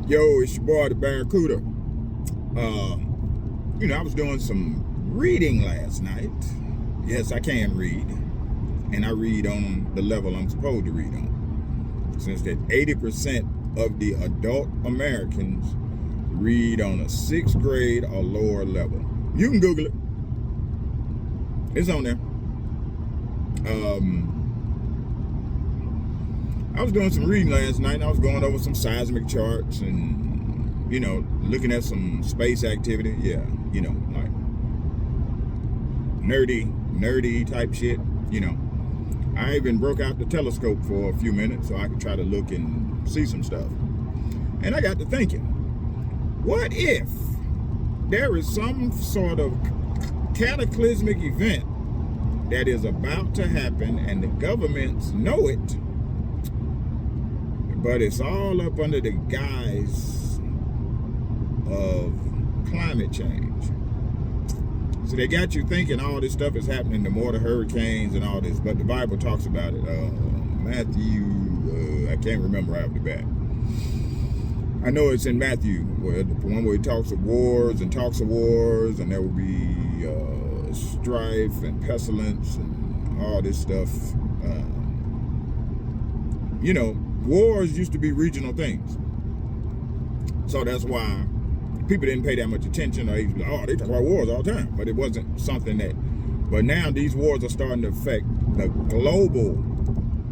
Yo, it's your boy, the Barracuda. I was doing some reading last night. Yes, I can read. And I read on the level I'm supposed to read on. Since that 80% of the adult Americans read on a 6th grade or lower level. You can Google it. It's on there. I was doing some reading last night, and I was going over some seismic charts and, looking at some space activity. Yeah, like nerdy type shit. I even broke out the telescope for a few minutes so I could try to look and see some stuff. And I got to thinking, what if there is some sort of cataclysmic event that is about to happen and the governments know it, but it's all up under the guise of climate change. So they got you thinking all this stuff is happening, the more the hurricanes and all this, but the Bible talks about it. Matthew, I can't remember right off the bat. I know it's in Matthew, where the one where he talks of wars, and there will be strife and pestilence and all this stuff. Wars used to be regional things. So that's why people didn't pay that much attention. Or they talk about wars all the time. But it wasn't something that... But now these wars are starting to affect the global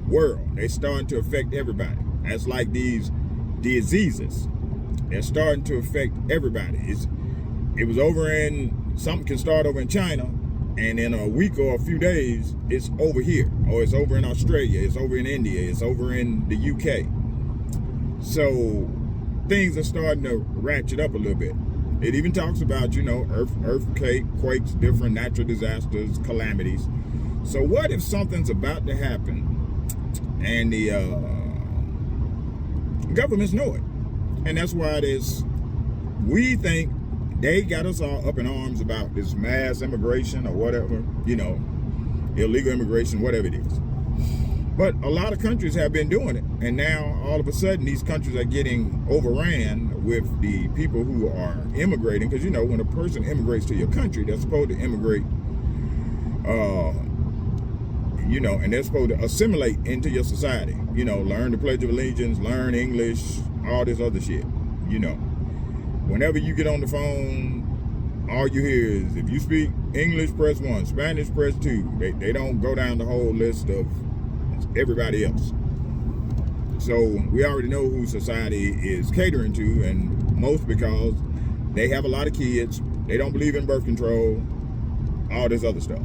world. They're starting to affect everybody. That's like these diseases. They're starting to affect everybody. It was over in... Something can start over in China, and in a week or a few days, it's over here. Or it's over in Australia. It's over in India. It's over in the UK. So things are starting to ratchet up a little bit. It even talks about, earthquakes, different natural disasters, calamities. So what if something's about to happen and the governments know it? And that's why we think they got us all up in arms about this mass immigration or whatever, illegal immigration, whatever it is. But a lot of countries have been doing it. And now all of a sudden these countries are getting overran with the people who are immigrating. Because, when a person immigrates to your country, they're supposed to immigrate, and they're supposed to assimilate into your society. Learn the Pledge of Allegiance, learn English, all this other shit, Whenever you get on the phone, all you hear is, if you speak English, press 1, Spanish, press 2. They don't go down the whole list of everybody else. So we already know who society is catering to, and most because they have a lot of kids, they don't believe in birth control, all this other stuff.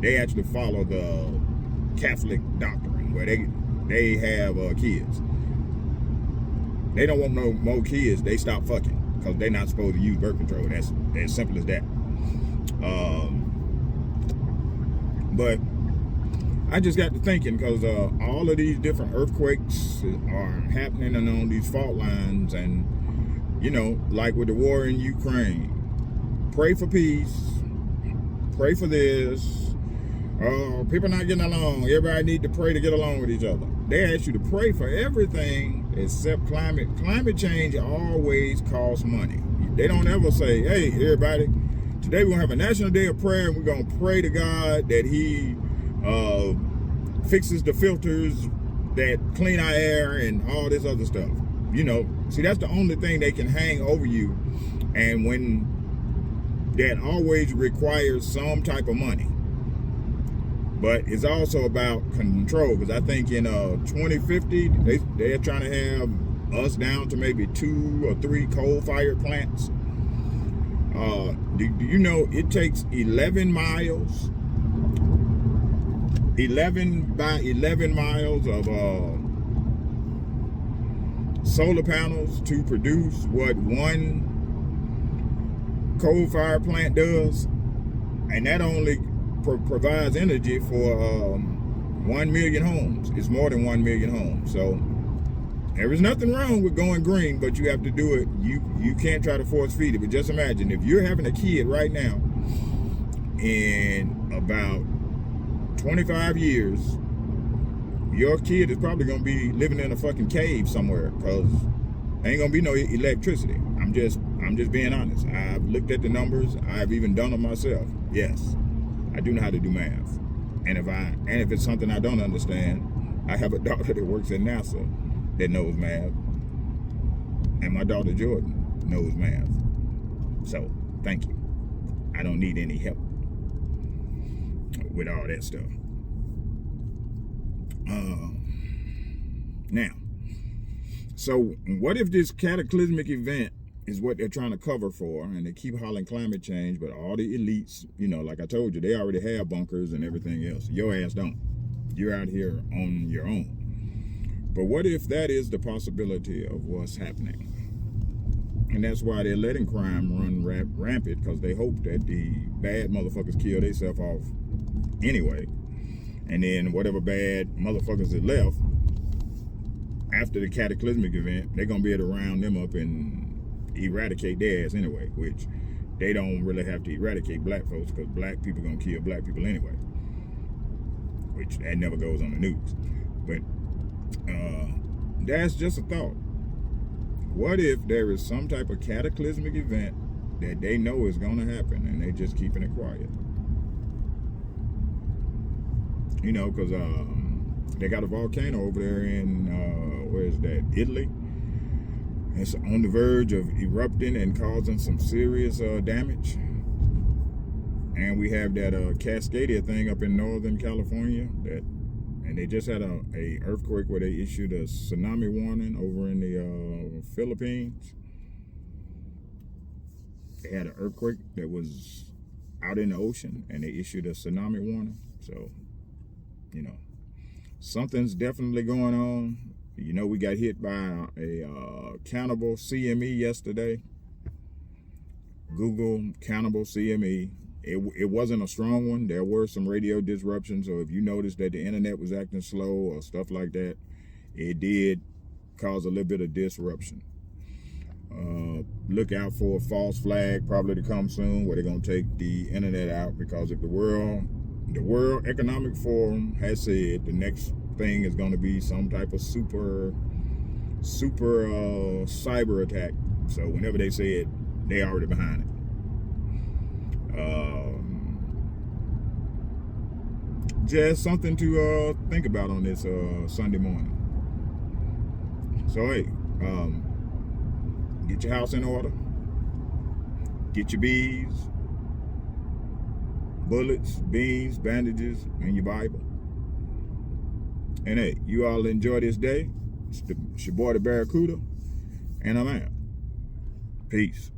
They actually follow the Catholic doctrine where they have kids. They don't want no more kids. They stop fucking because they're not supposed to use birth control. That's as simple as that. But I just got to thinking because all of these different earthquakes are happening on these fault lines, and like with the war in Ukraine, pray for peace, pray for this. People not getting along. Everybody need to pray to get along with each other. They ask you to pray for everything except climate. Climate change always costs money. They don't ever say, hey, everybody, today we're going to have a national day of prayer, and we're going to pray to God that he fixes the filters that clean our air and all this other stuff. See, that's the only thing they can hang over you. And when that always requires some type of money. But it's also about control, because I think in 2050, they're trying to have us down to maybe 2 or 3 coal-fired plants. Do you know it takes 11 miles, 11 by 11 miles of solar panels to produce what one coal-fired plant does? And that only provides energy for 1 million homes. It's more than 1 million homes. So there is nothing wrong with going green, but you have to do it. You can't try to force feed it. But just imagine if you're having a kid right now, in about 25 years, your kid is probably going to be living in a fucking cave somewhere, because Ain't gonna be no electricity. I'm just being honest. I've looked at the numbers. I've even done them myself. Yes, I do know how to do math. And if it's something I don't understand, I have a daughter that works at NASA that knows math, and my daughter Jordan knows math. So thank you. I don't need any help with all that stuff. Now, so what if this cataclysmic event is what they're trying to cover for, and they keep hollering climate change, but all the elites, like I told you, they already have bunkers and everything else. Your ass don't. You're out here on your own. But what if that is the possibility of what's happening? And that's why they're letting crime run rampant, because they hope that the bad motherfuckers kill themselves off anyway. And then whatever bad motherfuckers that left after the cataclysmic event, they're going to be able to round them up and eradicate their ass anyway, which they don't really have to eradicate black folks, because black people going to kill black people anyway, which that never goes on the news. But that's just a thought. What if there is some type of cataclysmic event that they know is going to happen and they just keeping it quiet? Because they got a volcano over there in, where is that, Italy? It's on the verge of erupting and causing some serious damage. And we have that Cascadia thing up in Northern California, and they just had a earthquake where they issued a tsunami warning over in the Philippines. They had an earthquake that was out in the ocean, and they issued a tsunami warning. So, something's definitely going on. We got hit by a Cannibal CME yesterday. Google Cannibal CME. It wasn't a strong one. There were some radio disruptions. So if you noticed that the internet was acting slow or stuff like that, it did cause a little bit of disruption. Look out for a false flag probably to come soon, where they're going to take the internet out, because if the World Economic Forum has said the next thing is going to be some type of super cyber attack. So whenever they say it, they already behind it. Just something to think about on this Sunday morning. So hey, get your house in order, get your beads, bullets, beans, bandages, and your Bible. And hey, you all enjoy this day. It's your boy, the Barracuda, and I'm out. Peace.